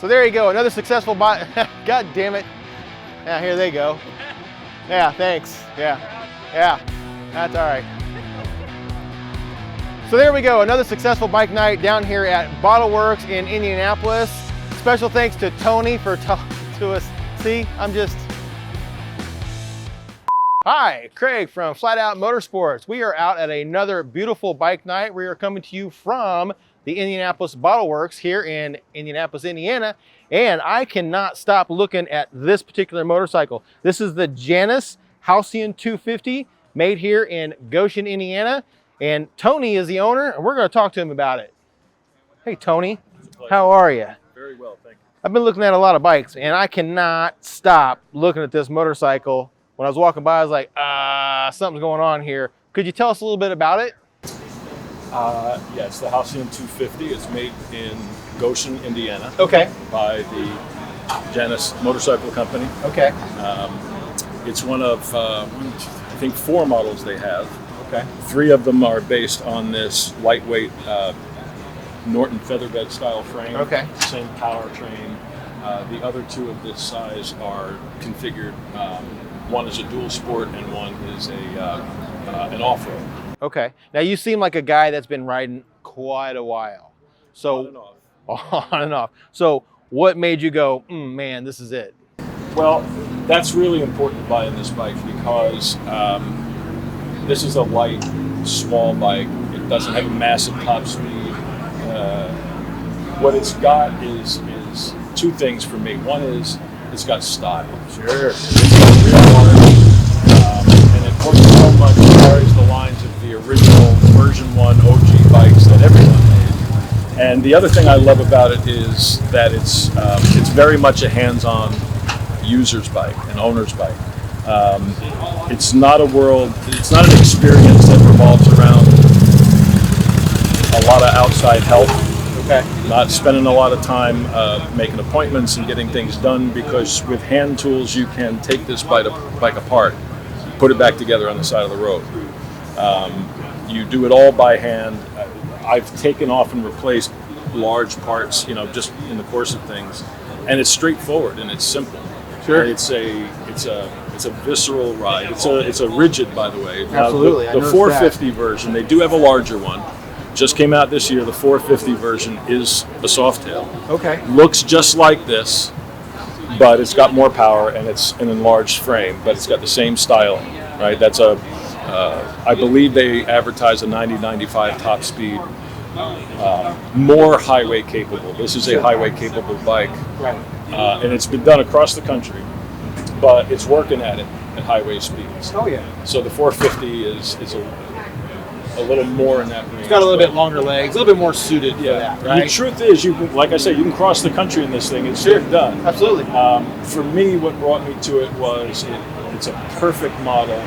So there you go, another successful buy. God damn it. Yeah, here they go. Yeah, thanks. Yeah, that's all right. So there we go, another successful bike night down here at Motorworks in Indianapolis. Special thanks to Tony for talking to us. See, Hi, Craig from Flat Out Motorsports. We are out at another beautiful bike night. We are coming to you from the Indianapolis Motorworks here in Indianapolis, Indiana. And I cannot stop looking at this particular motorcycle. This is the Janus Halcyon 250, made here in Goshen, Indiana. And Tony is the owner, and we're going to talk to him about it. Hey, Tony, how are you? Very well, thank you. I've been looking at a lot of bikes, and I cannot stop looking at this motorcycle. When I was walking by, I was like, something's going on here. Could you tell us a little bit about it? Yeah, it's the Halcyon 250. It's made in Goshen, Indiana. Okay. By the Janus Motorcycle Company. Okay. It's one of, I think, 4 models they have. Okay. 3 of them are based on this lightweight Norton featherbed style frame. Okay. Same powertrain. The other 2 of this size are configured. One is a dual sport and one is an off-road. Okay. Now you seem like a guy that's been riding quite a while. So On and off. On and off. So what made you go, man, this is it? Well, that's really important to buy in this bike because this is a light, small bike. It doesn't have a massive top speed. What it's got is 2 things for me. One is it's got style. Sure. It's got real art, and it works so much, carries the lines of the original version 1 OG bikes that everyone made. And the other thing I love about it is that it's very much a hands-on user's bike, an owner's bike. It's not an experience that revolves around a lot of outside help. Okay. Not spending a lot of time making appointments and getting things done, because with hand tools you can take this bike apart, put it back together on the side of the road. You do it all by hand. I've taken off and replaced large parts, just in the course of things, and it's straightforward and it's simple. Sure. And it's a visceral ride. It's a rigid, by the way. Absolutely. The 450 version, they do have a larger one. Just came out this year. The 450 version is a softtail. Okay. Looks just like this, but it's got more power and it's an enlarged frame, but it's got the same styling, right? That's I believe they advertise a 90-95 top speed, more highway capable. This is a highway capable bike. Right. And it's been done across the country, but it's working at it at highway speeds. Oh yeah. So the 450 is a little more in that range. It's got a little bit longer legs, a little bit more suited for that, right? The truth is, like I said, you can cross the country in this thing. It's done. Absolutely. For me, what brought me to it was it's a perfect model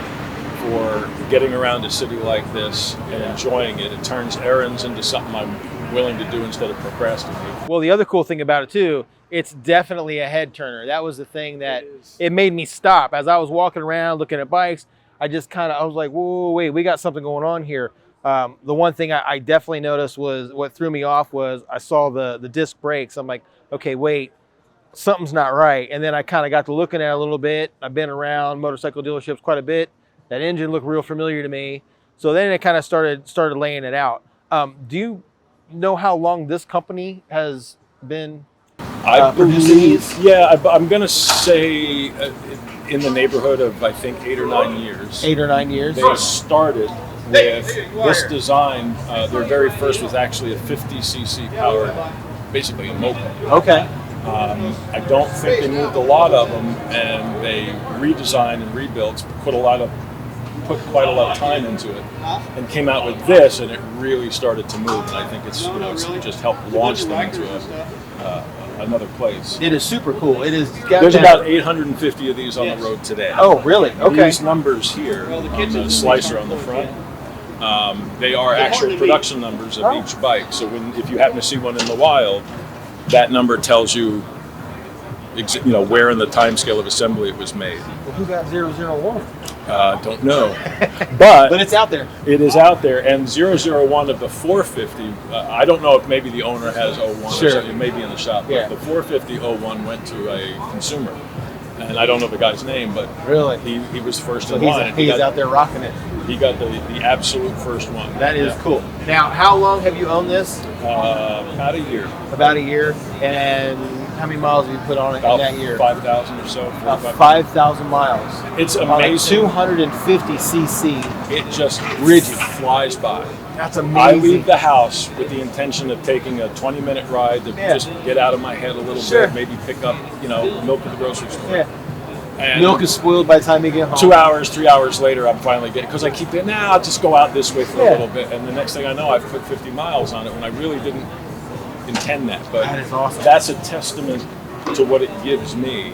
for getting around a city like this and enjoying it. It turns errands into something I'm willing to do instead of procrastinating. Well, the other cool thing about it too, it's definitely a head turner. That was the thing that it made me stop. As I was walking around looking at bikes, I was like, whoa, wait, we got something going on here. The one thing I definitely noticed was, what threw me off was I saw the disc brakes. I'm like, okay, wait, something's not right. And then I kind of got to looking at it a little bit. I've been around motorcycle dealerships quite a bit. That engine looked real familiar to me. So then it kind of started laying it out. Do you know how long this company has been producing these? Yeah, I'm going to say in the neighborhood of, I think, 8 or 9 years. 8 or 9 years? They started with this design. Their very first was actually a 50cc powered, basically a moped. Okay. I don't think they moved a lot of them, and they redesigned and rebuilt, put quite a lot of time into it, and came out with this, and it really started to move. And I think it's just helped launch them into another place. It is super cool. It is. There's about 850 of these on the road today. Oh, really? Okay. These numbers here on the slicer on the front, they are actual production numbers of each bike. So if you happen to see one in the wild, that number tells you where in the time scale of assembly it was made. Well, who got 001? Don't know, but But it's out there. It is out there, and 001 of the 450. I don't know if maybe the owner has 01. Sure. Or something. It may be in the shop. But Yeah. the 450-01 went to a consumer, and I don't know the guy's name, but Really? he was first So in line. he's out there rocking it. He got the absolute first one. That is Yeah. cool. Now, how long have you owned this? About a year. About a year. And how many miles have you put on it About in that year? 5,000 or so. 5,000 miles. It's On a amazing. 250 cc. It just Rigid. flies by. That's amazing. I leave the house with the intention of taking a 20-minute ride to Yeah. just get out of my head a little Sure. bit, maybe pick up, milk at the grocery store. Yeah. And Milk is spoiled by the time you get home. 2 hours, 3 hours later, I'm finally getting, because I keep thinking, I'll just go out this way for Yeah. a little bit. And the next thing I know, I've put 50 miles on it when I really didn't intend that. But That is awesome. that's a testament to what it gives me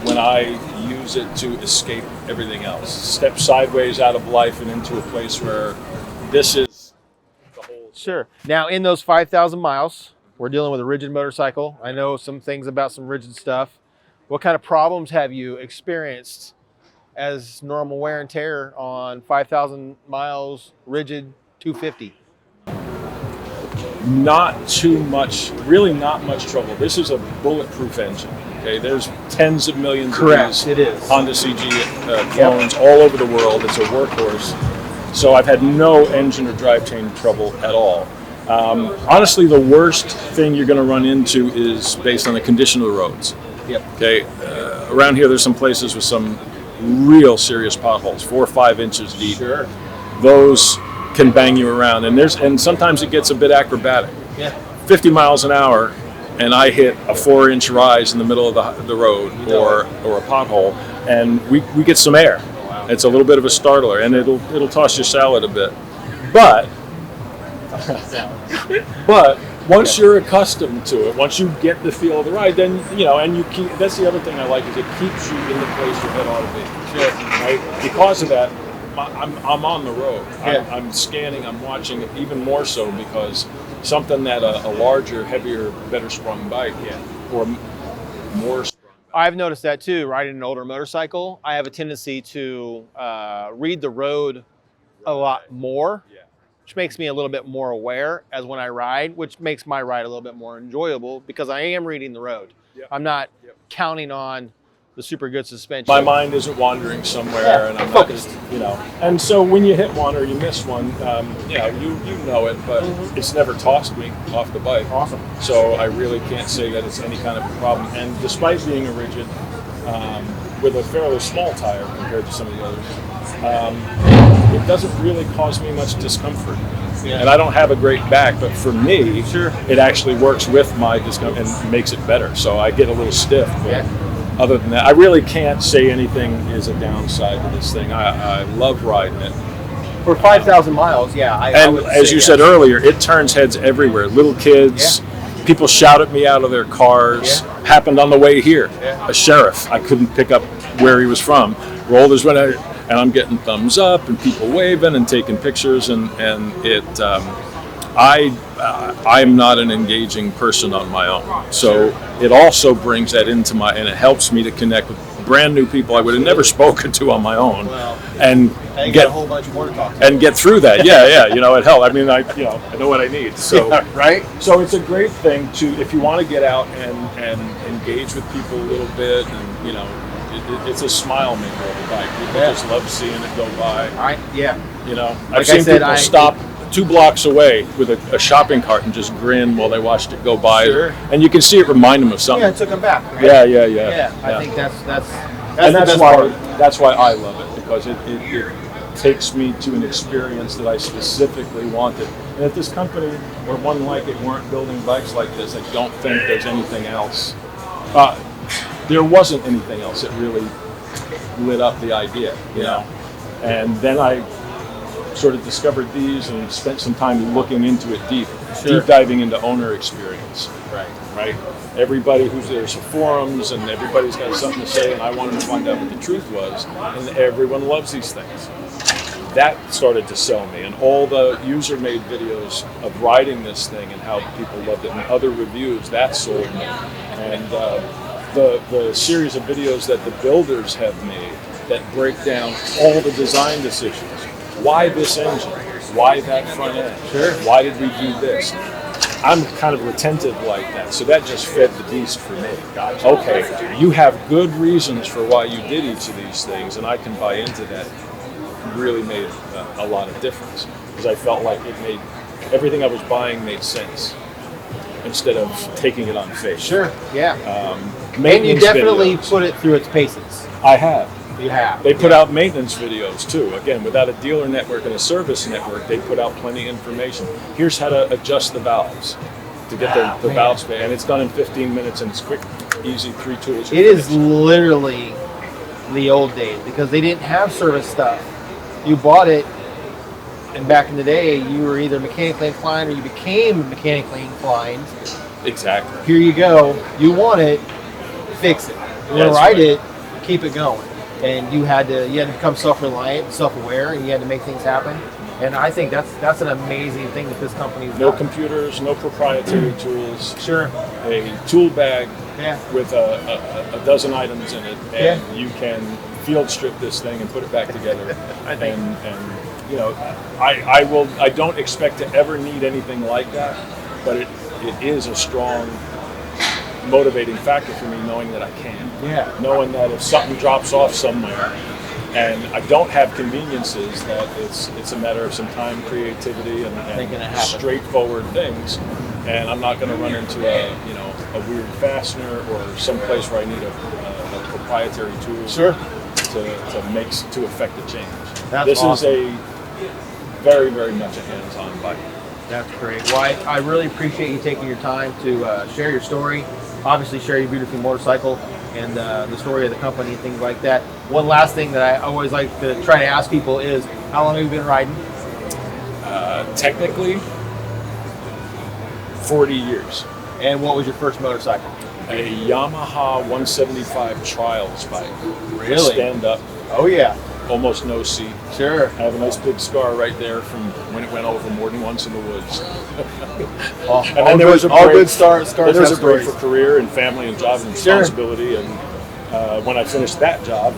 when I use it to escape everything else. Step sideways out of life and into a place where this is the whole. Sure. Now, in those 5,000 miles, we're dealing with a rigid motorcycle. I know some things about some rigid stuff. What kind of problems have you experienced as normal wear and tear on 5,000 miles, rigid 250? Not too much, really not much trouble. This is a bulletproof engine. Okay, there's tens of millions Correct, of these it is. Honda CG clones all over the world. It's a workhorse. So I've had no engine or drivetrain trouble at all. Honestly, the worst thing you're going to run into is based on the condition of the roads. Yep. Okay, around here there's some places with some real serious potholes, 4 or 5 inches deep. Sure. Those can bang you around, and sometimes it gets a bit acrobatic. Yeah. 50 miles an hour, and I hit a 4-inch rise in the middle of the road or a pothole, and we get some air. Wow. It's a little bit of a startler, and it'll toss your salad a bit, but once you're accustomed to it, once you get the feel of the ride, then and you keep. That's the other thing I like is it keeps you in the place your head ought to be. Sure. Right? Because of that, I'm on the road. Yeah. I'm scanning. I'm watching it even more so because something that a larger, heavier, better sprung bike, or more. I've noticed that too. Riding an older motorcycle, I have a tendency to read the road a lot more. Yeah. Which makes me a little bit more aware as when I ride, which makes my ride a little bit more enjoyable because I am reading the road. Yep. I'm not Yep. counting on the super good suspension. My mind isn't wandering somewhere, Yeah, and I'm focused. not, And so when you hit one or you miss one, you know it, but it's never tossed me off the bike. Awesome. So I really can't say that it's any kind of a problem. And despite being a rigid, with a fairly small tire compared to some of the others, it doesn't really cause me much discomfort. Yeah. And I don't have a great back, but for me, Sure. it actually works with my discomfort and makes it better. So I get a little stiff. But other than that, I really can't say anything is a downside to this thing. I love riding it. For 5,000 miles, yeah. I And would as say you yes. said earlier, it turns heads everywhere. Little kids, people shout at me out of their cars. Yeah. Happened on the way here. Yeah. A sheriff, I couldn't pick up where he was from. Rolled his window, and I'm getting thumbs up and people waving and taking pictures, and it. I'm not an engaging person on my own, so it also brings that into and it helps me to connect with brand new people I would have never spoken to on my own, and I got a whole bunch more to talk to. and get through that. Yeah, it helped. I mean, I know what I need. So right? So it's a great thing to, if you want to get out and engage with people a little bit, and it's a smile maker of a bike. People just love seeing it go by. I've seen people stop 2 blocks away with a shopping cart and just grin while they watched it go by. Sure. And you can see it remind them of something. Yeah, it took them back. Right? Yeah. I think that's that's why I love it, because it takes me to an experience that I specifically wanted. And if this company or one like it weren't building bikes like this, I don't think there's anything else. There wasn't anything else that really lit up the idea, And then I sort of discovered these and spent some time looking into it deep diving into owner experience. Right. Everybody there's forums and everybody's got something to say, and I wanted to find out what the truth was, and everyone loves these things. That started to sell me, and all the user-made videos of riding this thing and how people loved it, and other reviews, that sold me. And the series of videos that the builders have made that break down all the design decisions. Why this engine? Why that front end? Sure. Why did we do this? I'm kind of retentive like that, so that just fed the beast for me. Gotcha. Okay, you have good reasons for why you did each of these things, and I can buy into that. Really made a lot of difference, because I felt like it made everything I was buying made sense instead of taking it on faith. Sure, yeah. And you Maintenance definitely videos. put it through its paces. I have. You have. They put out maintenance videos too. Again, without a dealer network and a service network, they put out plenty of information. Here's how to adjust the valves to get the valves back. And it's done in 15 minutes, and it's quick, easy, 3 tools. It is literally the old days, because they didn't have service stuff. You bought it, and back in the day, you were either mechanically inclined or you became mechanically inclined. Exactly. Here you go. You want it, fix it. You want to ride it, keep it going. And you had to become self-reliant, self-aware, and you had to make things happen. And I think that's an amazing thing that this company's No done. computers, no proprietary tools. Sure. A tool bag Yeah. with a dozen items in it, and you can field strip this thing and put it back together. I think. And you know, I don't expect to ever need anything like that, but it is a strong motivating factor for me, knowing that I can. Yeah. Knowing that if something drops off somewhere and I don't have conveniences, that it's a matter of some time, creativity, and straightforward things, and I'm not going to run into a weird fastener or some place where I need a proprietary tool. Sure. To affect the change. This is a very, very much a hands-on bike. That's great. Well, I really appreciate you taking your time to share your story, obviously share your beautiful motorcycle and the story of the company and things like that. One last thing that I always like to try to ask people is, how long have you been riding? Technically, 40 years. And what was your first motorcycle? A Yamaha 175 Trials bike. Really? Stand up. Oh yeah. Almost no seat. Sure. I have a nice big scar right there from when it went over more than once in the woods. All There's a a break for career and family and job and responsibility. Sure. And when I finished that job,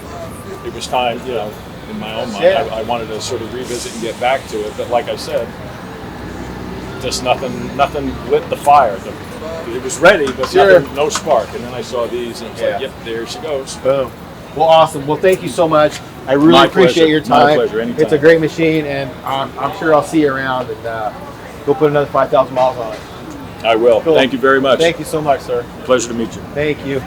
it was time, in my own mind, I wanted to sort of revisit and get back to it. But like I said, just nothing lit the fire. It was ready, but no spark. And then I saw these, and I was like, yep, there she goes. Boom. Well, awesome. Well, thank you so much. I really appreciate your time. My pleasure. Anytime. It's a great machine, and I'm sure I'll see you around, and go put another 5,000 miles on it. I will. Cool. Thank you very much. Thank you so much, sir. Pleasure to meet you. Thank you.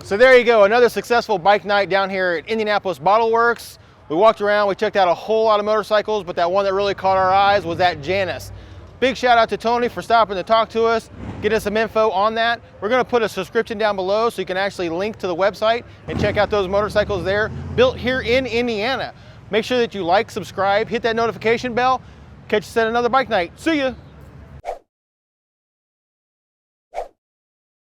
So there you go, another successful bike night down here at Indianapolis Motorworks. We walked around, we checked out a whole lot of motorcycles, but that one that really caught our eyes was that Janus. Big shout out to Tony for stopping to talk to us, get us some info on that. We're gonna put a subscription down below so you can actually link to the website and check out those motorcycles there, built here in Indiana. Make sure that you like, subscribe, hit that notification bell. Catch us at another bike night. See ya.